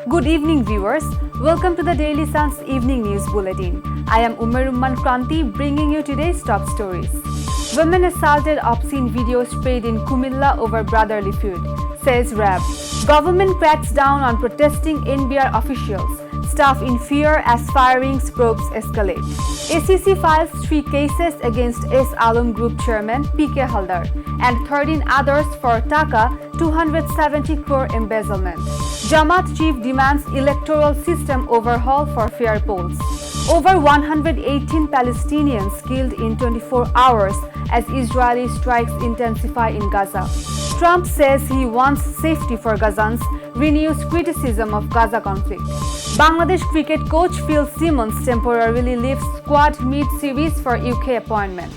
Good evening, viewers. Welcome to the Daily Sun's Evening News Bulletin. I am Umarumman Kranti bringing you today's top stories. Women assaulted, obscene video spread in Kumilla over brotherly feud, says RAB. Government cracks down on protesting NBR officials. Staff in fear as firings probes escalate. ACC files 3 cases against S. Alum Group Chairman PK Haldar and 13 others for Dhaka 270 crore embezzlement. Jamaat chief demands electoral system overhaul for fair polls. Over 118 Palestinians killed in 24 hours as Israeli strikes intensify in Gaza. Trump says he wants safety for Gazans, renews criticism of Gaza conflict. Bangladesh cricket coach Phil Simmons temporarily leaves squad mid-series for UK appointment.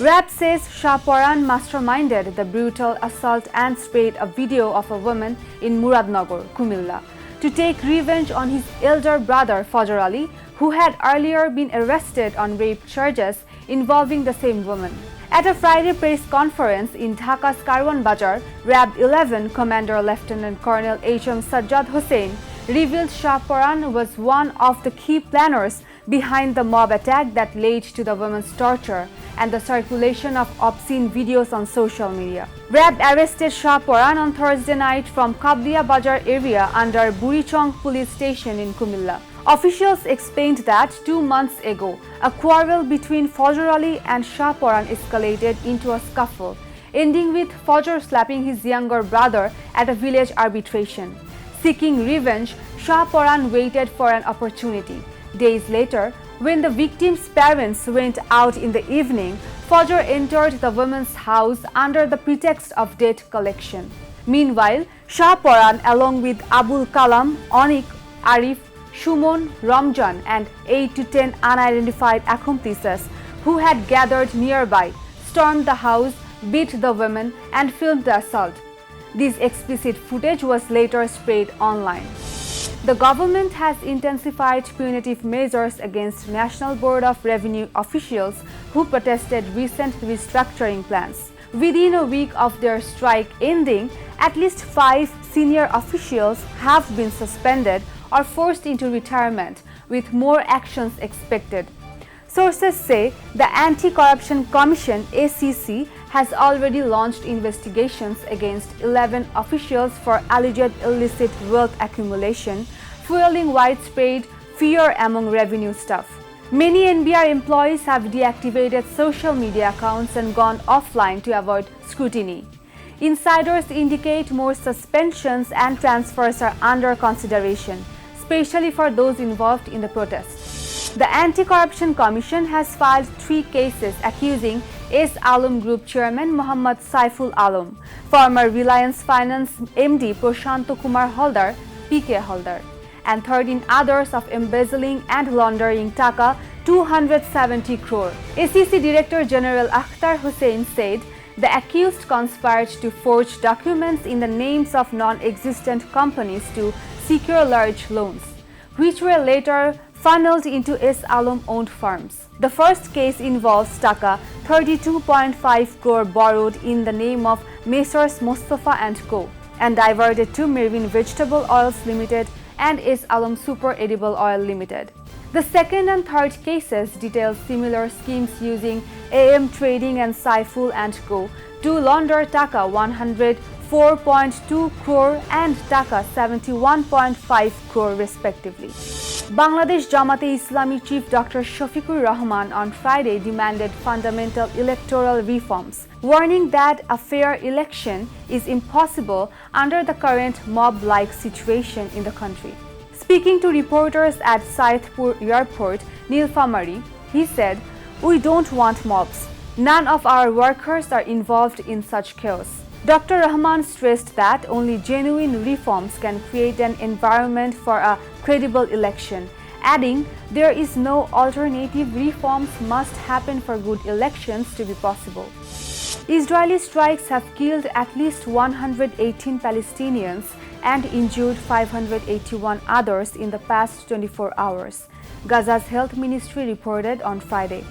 RAB says Shah Paran masterminded the brutal assault and sprayed a video of a woman in Muradnagar, Kumilla, to take revenge on his elder brother Fajr Ali, who had earlier been arrested on rape charges involving the same woman. At a Friday press conference in Dhaka's Karwan Bazar, RAB 11 Commander Lieutenant Colonel H.M. Sajjad Hussain revealed Shah Paran was one of the key planners behind the mob attack that led to the woman's torture and the circulation of obscene videos on social media. RAB arrested Shah Paran on Thursday night from Kabdia Bazar area under Burichong police station in Kumilla. Officials explained that 2 months ago, a quarrel between Fajr Ali and Shah Paran escalated into a scuffle, ending with Fajr slapping his younger brother at a village arbitration. Seeking revenge, Shah Paran waited for an opportunity. Days later, when the victim's parents went out in the evening, Fajr entered the woman's house under the pretext of debt collection. Meanwhile, Shah Paran, along with Abul Kalam, Onik, Arif, Shumon, Ramjan and 8 to 10 unidentified accomplices who had gathered nearby, stormed the house, beat the women and filmed the assault. This explicit footage was later spread online. The government has intensified punitive measures against National Board of Revenue officials who protested recent restructuring plans. Within a week of their strike ending, at least 5 senior officials have been suspended or forced into retirement, with more actions expected. Sources say the Anti-Corruption Commission (ACC) has already launched investigations against 11 officials for alleged illicit wealth accumulation, fueling widespread fear among revenue staff. Many NBR employees have deactivated social media accounts and gone offline to avoid scrutiny. Insiders indicate more suspensions and transfers are under consideration, especially for those involved in the protests. The Anti-Corruption Commission has filed 3 cases accusing S. Alum Group Chairman Muhammad Saiful Alum, former Reliance Finance MD Prashanto Kumar Haldar, PK Haldar, and 13 others of embezzling and laundering Dhaka 270 crore. ACC Director General Akhtar Hussain said the accused conspired to forge documents in the names of non-existent companies to secure large loans, which were later funneled into S. Alum-owned firms. The first case involves Dhaka 32.5 crore borrowed in the name of Messrs. Mustafa and Co. and diverted to Marine Vegetable Oils Limited and S. Alum Super Edible Oil Limited. The second and third cases detail similar schemes using AM Trading and Saiful and Co. to launder Dhaka 104.2 crore and Dhaka 71.5 crore respectively. Bangladesh Jamaat-e-Islami chief Dr. Shafiqur Rahman on Friday demanded fundamental electoral reforms, warning that a fair election is impossible under the current mob-like situation in the country. Speaking to reporters at Saidpur Airport, Nilphamari, he said, "We don't want mobs. None of our workers are involved in such chaos." Dr. Rahman stressed that only genuine reforms can create an environment for a credible election, adding, "There is no alternative. Reforms must happen for good elections to be possible." Israeli strikes have killed at least 118 Palestinians and injured 581 others in the past 24 hours, Gaza's health ministry reported on Friday.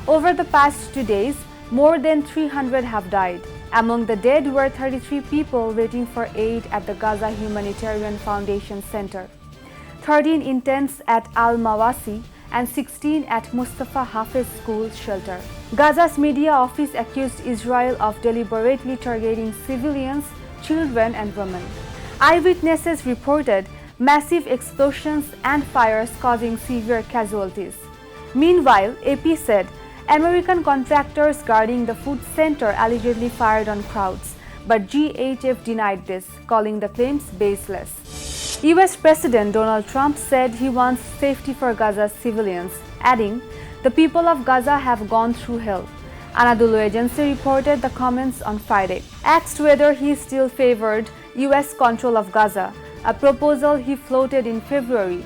Over the past 2 days, more than 300 have died. Among the dead were 33 people waiting for aid at the Gaza Humanitarian Foundation Center, 13 in tents at Al-Mawasi and 16 at Mustafa Hafez School shelter. Gaza's media office accused Israel of deliberately targeting civilians, children and women. Eyewitnesses reported massive explosions and fires causing severe casualties. Meanwhile, AP said American contractors guarding the food center allegedly fired on crowds, but GHF denied this, calling the claims baseless. US President Donald Trump said he wants safety for Gaza's civilians, adding, "The people of Gaza have gone through hell." Anadolu Agency reported the comments on Friday. Asked whether he still favored US control of Gaza, a proposal he floated in February,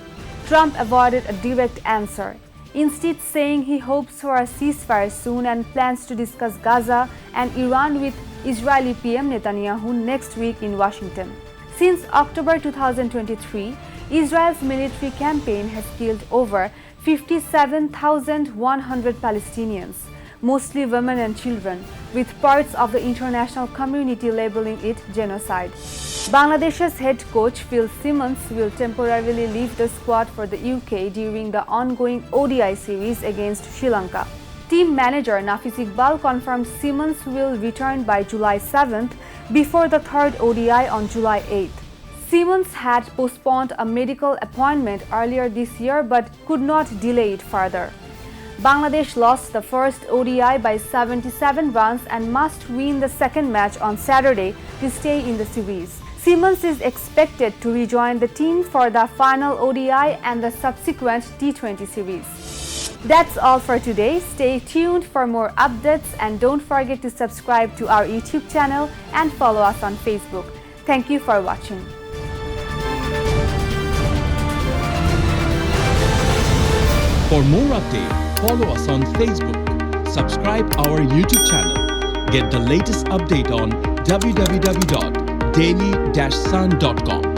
Trump avoided a direct answer, instead saying he hopes for a ceasefire soon and plans to discuss Gaza and Iran with Israeli PM Netanyahu next week in Washington. Since October 2023, Israel's military campaign has killed over 57,100 Palestinians, mostly women and children, with parts of the international community labeling it genocide. Bangladesh's head coach Phil Simmons will temporarily leave the squad for the UK during the ongoing ODI series against Sri Lanka. Team manager Nafis Iqbal confirmed Simmons will return by July 7th before the third ODI on July 8th. Simmons had postponed a medical appointment earlier this year but could not delay it further. Bangladesh lost the first ODI by 77 runs and must win the second match on Saturday to stay in the series. Simmons is expected to rejoin the team for the final ODI and the subsequent T20 series. That's all for today. Stay tuned for more updates and don't forget to subscribe to our YouTube channel and follow us on Facebook. Thank you for watching. For more updates, follow us on Facebook, subscribe our YouTube channel, get the latest update on www.daily-sun.com.